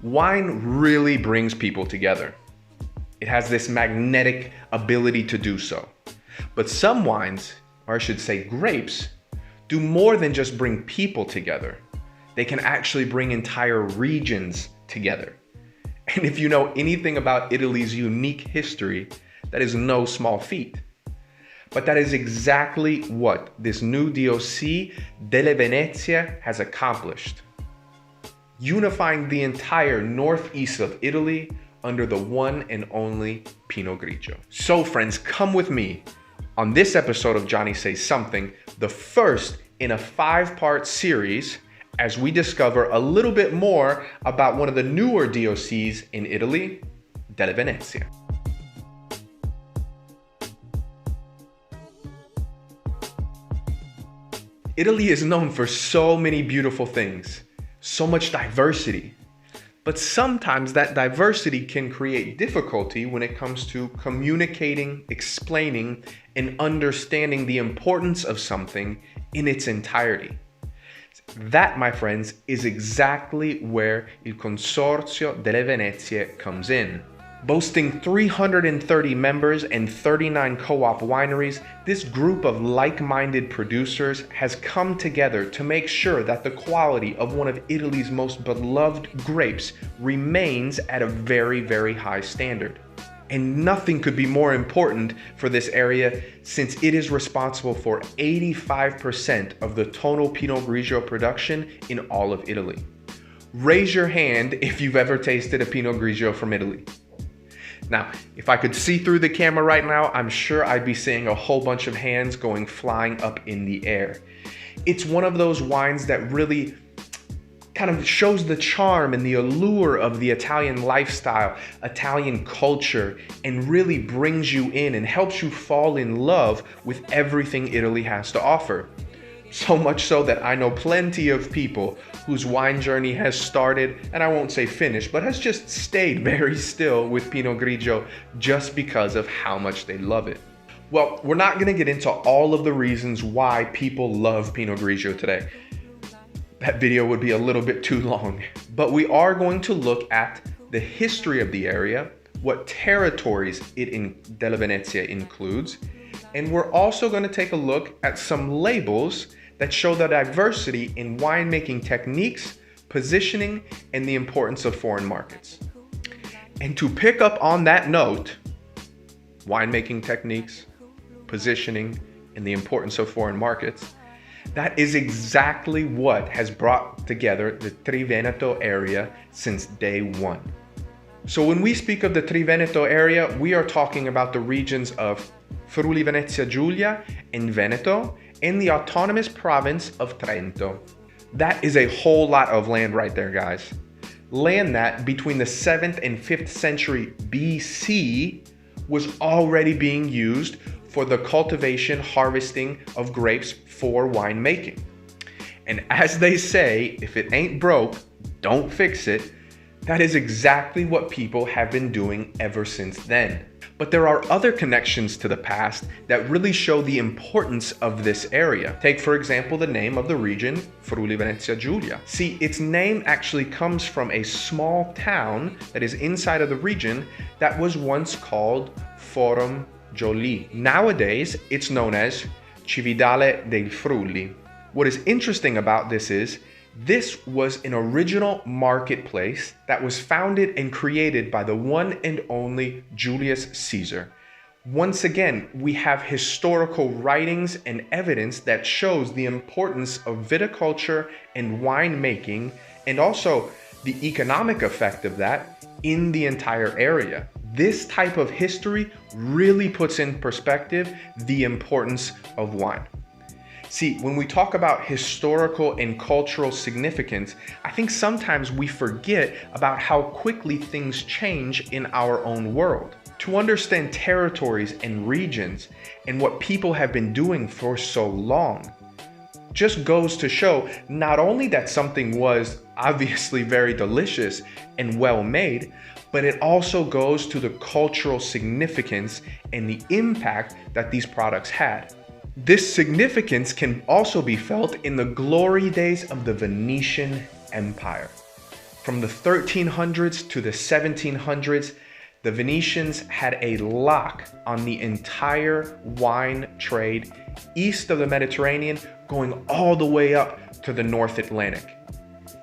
Wine really brings people together. It has this magnetic ability to do so. But some wines, or I should say grapes, do more than just bring people together. They can actually bring entire regions together. And if you know anything about Italy's unique history, that is no small feat. But that is exactly what this new DOC delle Venezia has accomplished, unifying the entire northeast of Italy under the one and only Pinot Grigio. So friends, come with me on this episode of Johnny Says Something, the first in a 5-part series, as we discover a little bit more about one of the newer DOCs in Italy, delle Venezia. Italy is known for so many beautiful things, so much diversity. But sometimes that diversity can create difficulty when it comes to communicating, explaining, and understanding the importance of something in its entirety. That, my friends, is exactly where il Consorozio delle Venezie comes in. Boasting 330 members and 39 co-op wineries, this group of like-minded producers has come together to make sure that the quality of one of Italy's most beloved grapes remains at a very, very high standard. And nothing could be more important for this area since it is responsible for 85% of the total Pinot Grigio production in all of Italy. Raise your hand if you've ever tasted a Pinot Grigio from Italy. Now, if I could see through the camera right now, I'm sure I'd be seeing a whole bunch of hands going flying up in the air. It's one of those wines that really kind of shows the charm and the allure of the Italian lifestyle, Italian culture, and really brings you in and helps you fall in love with everything Italy has to offer. So much so that I know plenty of people whose wine journey has started, and I won't say finished, but has just stayed very still with Pinot Grigio just because of how much they love it. Well, we're not gonna get into all of the reasons why people love Pinot Grigio today. That video would be a little bit too long, but we are going to look at the history of the area, what territories delle Venezia includes, and we're also gonna take a look at some labels that show the diversity in winemaking techniques, positioning, and the importance of foreign markets. And to pick up on that note, winemaking techniques, positioning, and the importance of foreign markets, that is exactly what has brought together the Triveneto area since day one. So when we speak of the Triveneto area, we are talking about the regions of Friuli, Venezia, Giulia, and Veneto, in the autonomous province of Trento. That is a whole lot of land right there, guys. Land that between the 7th and 5th century BC was already being used for the cultivation, harvesting of grapes for winemaking. And as they say, if it ain't broke, don't fix it. That is exactly what people have been doing ever since then. But there are other connections to the past that really show the importance of this area. Take, for example, the name of the region, Friuli, Venezia, Giulia. See, its name actually comes from a small town that is inside of the region that was once called Forum Gioli. Nowadays, it's known as Cividale del Friuli. What is interesting about this is, this was an original marketplace that was founded and created by the one and only Julius Caesar. Once again, we have historical writings and evidence that shows the importance of viticulture and winemaking, and also the economic effect of that in the entire area. This type of history really puts in perspective the importance of wine. See, when we talk about historical and cultural significance, I think sometimes we forget about how quickly things change in our own world. To understand territories and regions and what people have been doing for so long just goes to show not only that something was obviously very delicious and well made, but it also goes to the cultural significance and the impact that these products had. This significance can also be felt in the glory days of the Venetian Empire. From the 1300s to the 1700s, the Venetians had a lock on the entire wine trade east of the Mediterranean, going all the way up to the North Atlantic.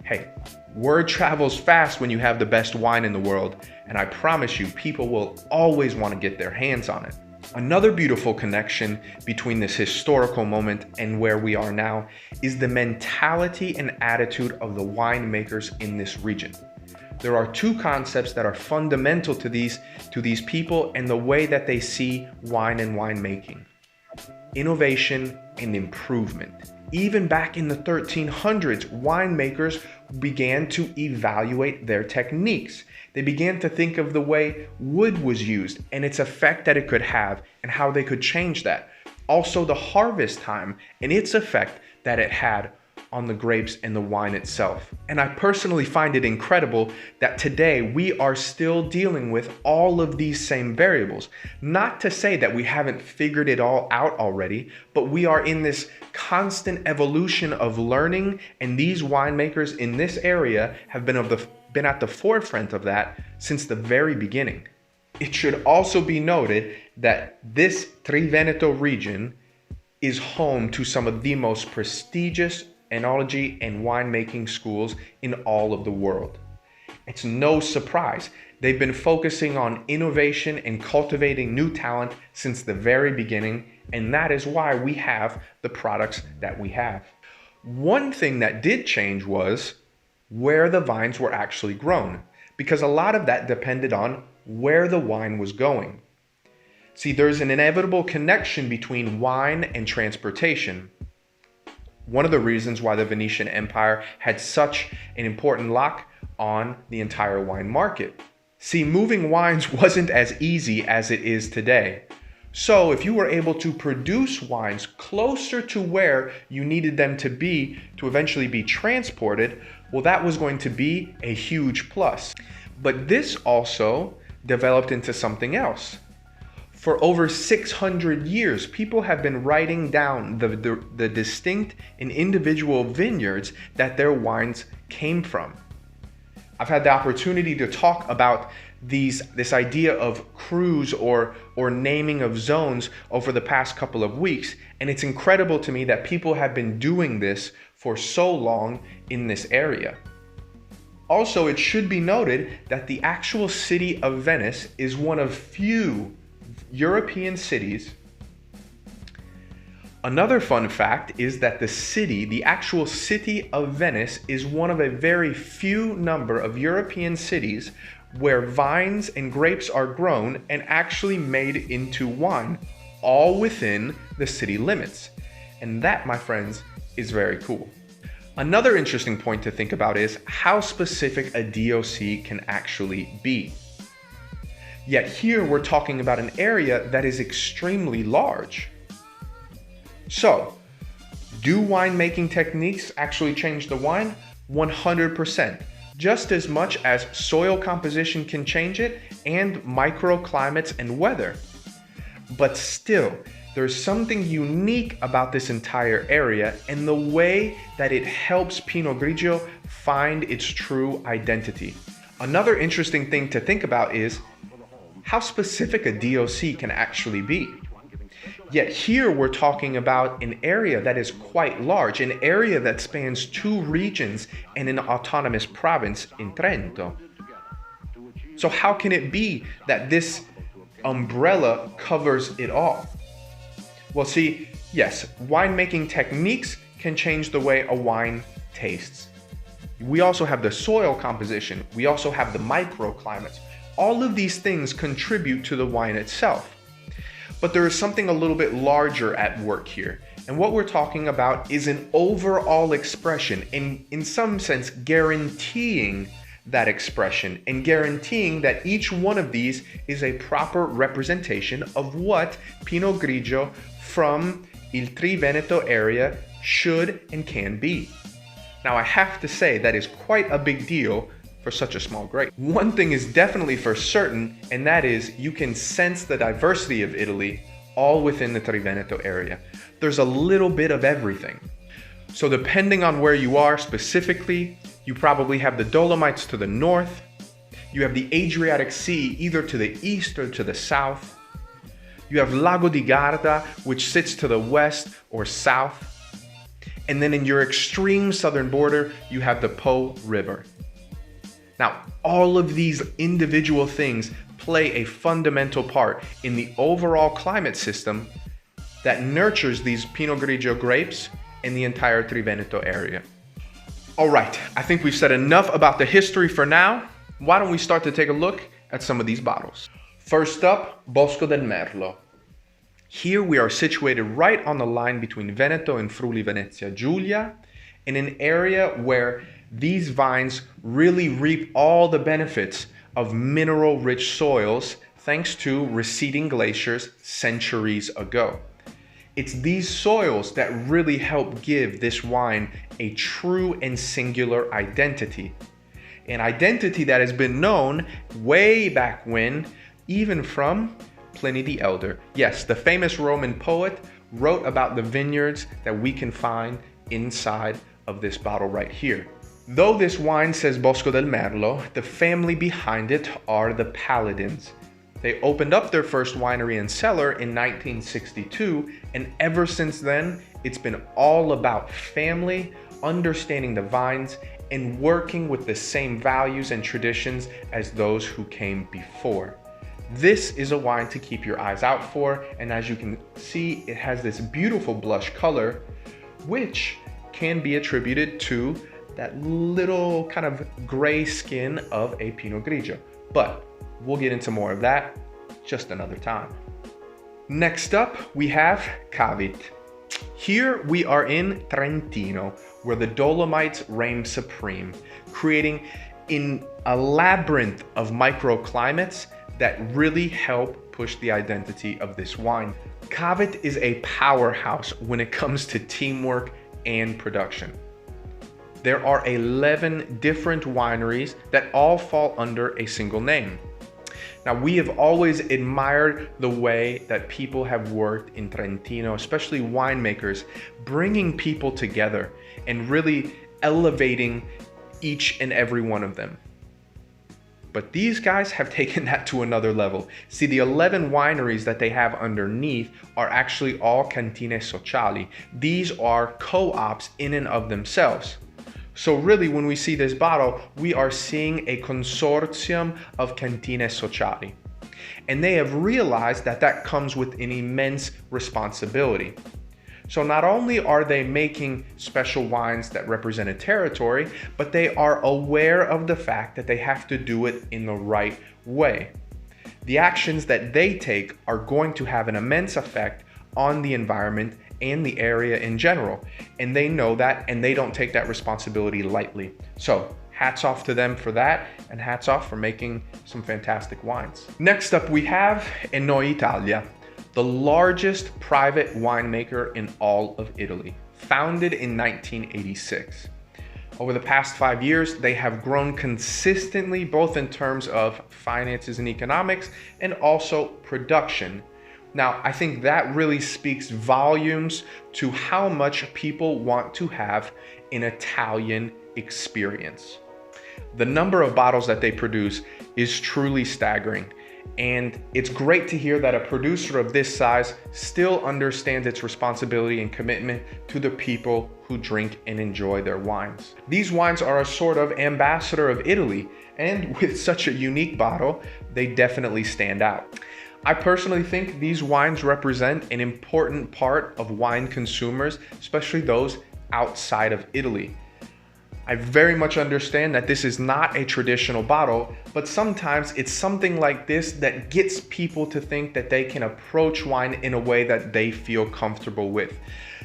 Hey, word travels fast when you have the best wine in the world, and I promise you, people will always want to get their hands on it. Another beautiful connection between this historical moment and where we are now is the mentality and attitude of the winemakers in this region. There are two concepts that are fundamental to these people and the way that they see wine and winemaking: innovation and improvement. Even back in the 1300s, winemakers began to evaluate their techniques. They began to think of the way wood was used and its effect that it could have and how they could change that. Also the harvest time and its effect that it had on the grapes and the wine itself. And I personally find it incredible that today we are still dealing with all of these same variables. Not to say that we haven't figured it all out already, but we are in this constant evolution of learning, and these winemakers in this area have been at the forefront of that since the very beginning. It should also be noted that this Triveneto region is home to some of the most prestigious enology and winemaking schools in all of the world. It's no surprise. They've been focusing on innovation and cultivating new talent since the very beginning, and that is why we have the products that we have. One thing that did change was where the vines were actually grown, because a lot of that depended on where the wine was going. See, there's an inevitable connection between wine and transportation. One of the reasons why the Venetian Empire had such an important lock on the entire wine market. See, moving wines wasn't as easy as it is today. So if you were able to produce wines closer to where you needed them to be to eventually be transported, well, that was going to be a huge plus. But this also developed into something else. For over 600 years, people have been writing down the distinct and individual vineyards that their wines came from. I've had the opportunity to talk about this idea of crus or naming of zones over the past couple of weeks, and it's incredible to me that people have been doing this for so long in this area. Also, it should be noted that the actual city of Venice is one of few European cities. Another fun fact is that the actual city of Venice is one of a very few number of European cities where vines and grapes are grown and actually made into wine, all within the city limits. And that, my friends, is very cool. Another interesting point to think about is how specific a DOC can actually be. Yet here we're talking about an area that is extremely large. So, do winemaking techniques actually change the wine? 100%. Just as much as soil composition can change it and microclimates and weather. But still, there's something unique about this entire area and the way that it helps Pinot Grigio find its true identity. Another interesting thing to think about is how specific a DOC can actually be. Yet here we're talking about an area that is quite large, an area that spans 2 regions and an autonomous province in Trento. So how can it be that this umbrella covers it all? Well, see, yes, winemaking techniques can change the way a wine tastes. We also have the soil composition. We also have the microclimates. All of these things contribute to the wine itself. But there is something a little bit larger at work here. And what we're talking about is an overall expression, in some sense guaranteeing that expression and guaranteeing that each one of these is a proper representation of what Pinot Grigio from Il Triveneto area should and can be. Now, I have to say that is quite a big deal for such a small grape. One thing is definitely for certain, and that is you can sense the diversity of Italy all within the Triveneto area. There's a little bit of everything. So depending on where you are specifically, you probably have the Dolomites to the north, you have the Adriatic Sea either to the east or to the south, you have Lago di Garda, which sits to the west or south, and then in your extreme southern border, you have the Po River. Now, all of these individual things play a fundamental part in the overall climate system that nurtures these Pinot Grigio grapes in the entire Triveneto area. All right, I think we've said enough about the history for now. Why don't we start to take a look at some of these bottles? First up, Bosco del Merlo. Here we are situated right on the line between Veneto and Friuli Venezia Giulia, in an area where these vines really reap all the benefits of mineral-rich soils thanks to receding glaciers centuries ago. It's these soils that really help give this wine a true and singular identity. An identity that has been known way back when, even from Pliny the Elder. Yes, the famous Roman poet wrote about the vineyards that we can find inside of this bottle right here. Though this wine says Bosco del Merlo, the family behind it are the Paladins. They opened up their first winery and cellar in 1962, and ever since then, it's been all about family, understanding the vines, and working with the same values and traditions as those who came before. This is a wine to keep your eyes out for, and as you can see, it has this beautiful blush color, which can be attributed to that little kind of gray skin of a Pinot Grigio. But we'll get into more of that just another time. Next up, we have Cavit. Here we are in Trentino, where the Dolomites reign supreme, creating in a labyrinth of microclimates that really help push the identity of this wine. Cavit is a powerhouse when it comes to teamwork and production. There are 11 different wineries that all fall under a single name. Now, we have always admired the way that people have worked in Trentino, especially winemakers, bringing people together and really elevating each and every one of them. But these guys have taken that to another level. See, the 11 wineries that they have underneath are actually all Cantine Sociali. These are co-ops in and of themselves. So really, when we see this bottle, we are seeing a consortium of Cantine Sociali. And they have realized that that comes with an immense responsibility. So not only are they making special wines that represent a territory, but they are aware of the fact that they have to do it in the right way. The actions that they take are going to have an immense effect on the environment and the area in general. And they know that, and they don't take that responsibility lightly. So hats off to them for that, and hats off for making some fantastic wines. Next up, we have Noi Italia, the largest private winemaker in all of Italy, founded in 1986. Over the past 5 years, they have grown consistently, both in terms of finances and economics, and also production. Now, I think that really speaks volumes to how much people want to have an Italian experience. The number of bottles that they produce is truly staggering. And it's great to hear that a producer of this size still understands its responsibility and commitment to the people who drink and enjoy their wines. These wines are a sort of ambassador of Italy, and with such a unique bottle, they definitely stand out. I personally think these wines represent an important part of wine consumers, especially those outside of Italy. I very much understand that this is not a traditional bottle, but sometimes it's something like this that gets people to think that they can approach wine in a way that they feel comfortable with.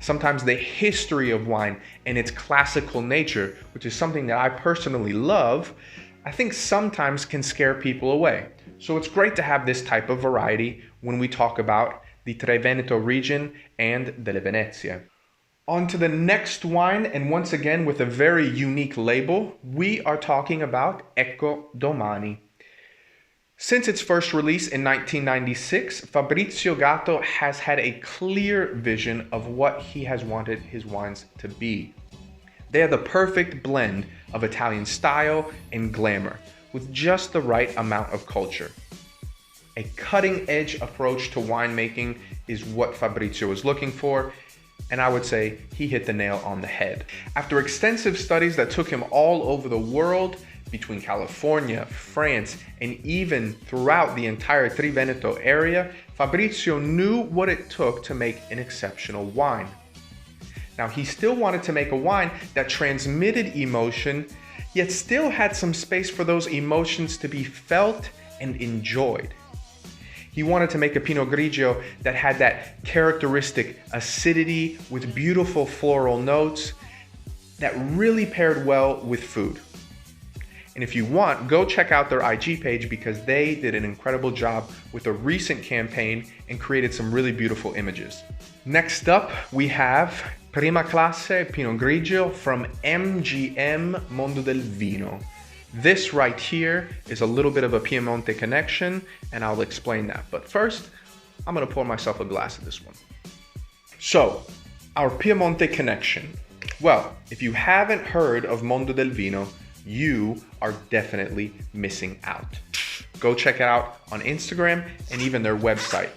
Sometimes the history of wine and its classical nature, which is something that I personally love, I think sometimes can scare people away. So it's great to have this type of variety when we talk about the Triveneto region and delle Venezia. On to the next wine, and once again with a very unique label, we are talking about EcoDomani. Since its first release in 1996, Fabrizio Gatto has had a clear vision of what he has wanted his wines to be. They are the perfect blend of Italian style and glamour, with just the right amount of culture. A cutting-edge approach to winemaking is what Fabrizio was looking for, and I would say he hit the nail on the head. After extensive studies that took him all over the world, between California, France, and even throughout the entire Triveneto area, Fabrizio knew what it took to make an exceptional wine. Now, he still wanted to make a wine that transmitted emotion, yet still had some space for those emotions to be felt and enjoyed. He wanted to make a Pinot Grigio that had that characteristic acidity with beautiful floral notes that really paired well with food. And if you want, go check out their IG page because they did an incredible job with a recent campaign and created some really beautiful images. Next up, we have Prima Classe Pinot Grigio from MGM Mondo del Vino. This right here is a little bit of a Piemonte connection, and I'll explain that. But first, I'm gonna pour myself a glass of this one. So, our Piemonte connection. Well, if you haven't heard of Mondo del Vino, you are definitely missing out. Go check it out on Instagram and even their website.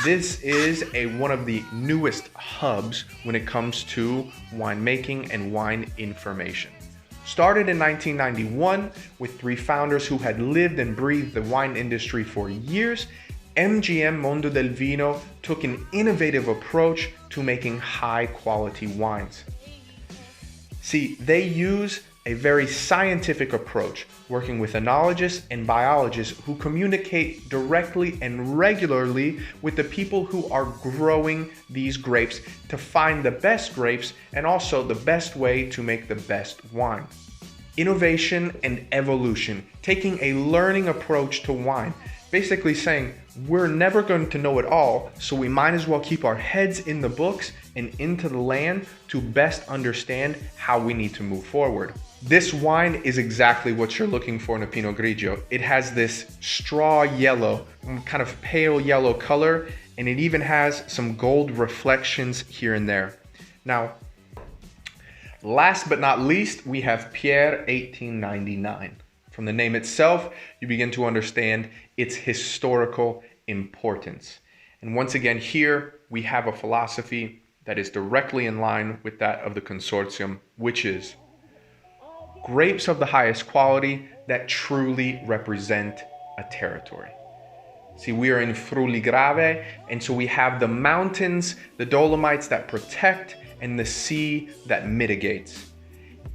This is one of the newest hubs when it comes to winemaking and wine information. Started in 1991 with 3 founders who had lived and breathed the wine industry for years, MGM Mondo del Vino took an innovative approach to making high quality wines. See, they use a very scientific approach, working with enologists and biologists who communicate directly and regularly with the people who are growing these grapes to find the best grapes and also the best way to make the best wine. Innovation and evolution, taking a learning approach to wine, basically saying we're never going to know it all, so we might as well keep our heads in the books and into the land to best understand how we need to move forward. This wine is exactly what you're looking for in a Pinot Grigio. It has this straw yellow, kind of pale yellow color, and it even has some gold reflections here and there. Now, last but not least, we have Pierre 1899. From the name itself, you begin to understand its historical importance. And once again, here we have a philosophy that is directly in line with that of the Consortium, which is grapes of the highest quality that truly represent a territory. See, we are in Friuli Grave, and so we have the mountains, the Dolomites that protect, and the sea that mitigates.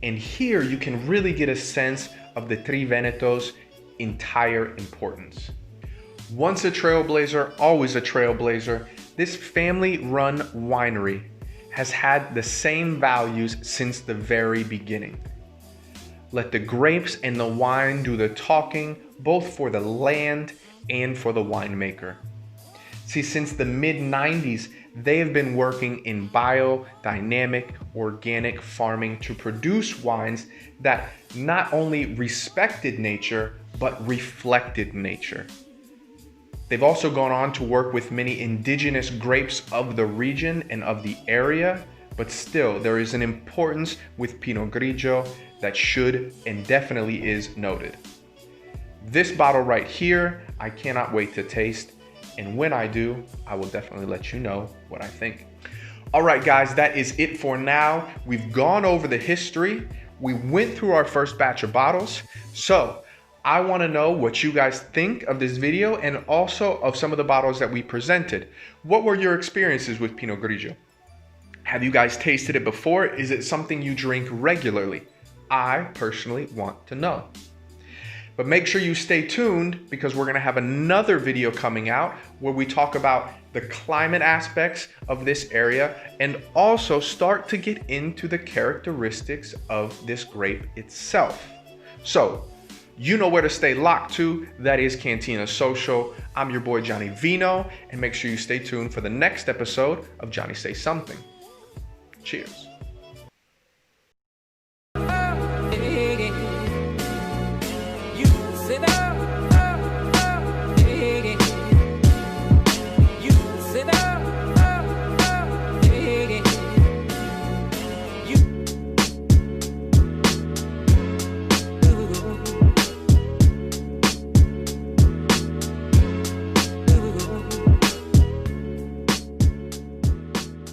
And here you can really get a sense of the Triveneto's entire importance. Once a trailblazer, always a trailblazer, this family-run winery has had the same values since the very beginning. Let the grapes and the wine do the talking, both for the land and for the winemaker. See, since the mid-90s, they have been working in biodynamic, organic farming to produce wines that not only respected nature, but reflected nature. They've also gone on to work with many indigenous grapes of the region and of the area, but still there is an importance with Pinot Grigio that should and definitely is noted. This bottle right here, I cannot wait to taste, and when I do, I will definitely let you know what I think. All right, guys, that is it for now. We've gone over the history. We went through our first batch of bottles. So I want to know what you guys think of this video and also of some of the bottles that we presented. What were your experiences with Pinot Grigio? Have you guys tasted it before? Is it something you drink regularly? I personally want to know. But make sure you stay tuned because we're going to have another video coming out where we talk about the climate aspects of this area and also start to get into the characteristics of this grape itself. So, you know where to stay locked to. That is Cantina Social. I'm your boy Johnny Vino, and make sure you stay tuned for the next episode of Johnny Say Something. Cheers.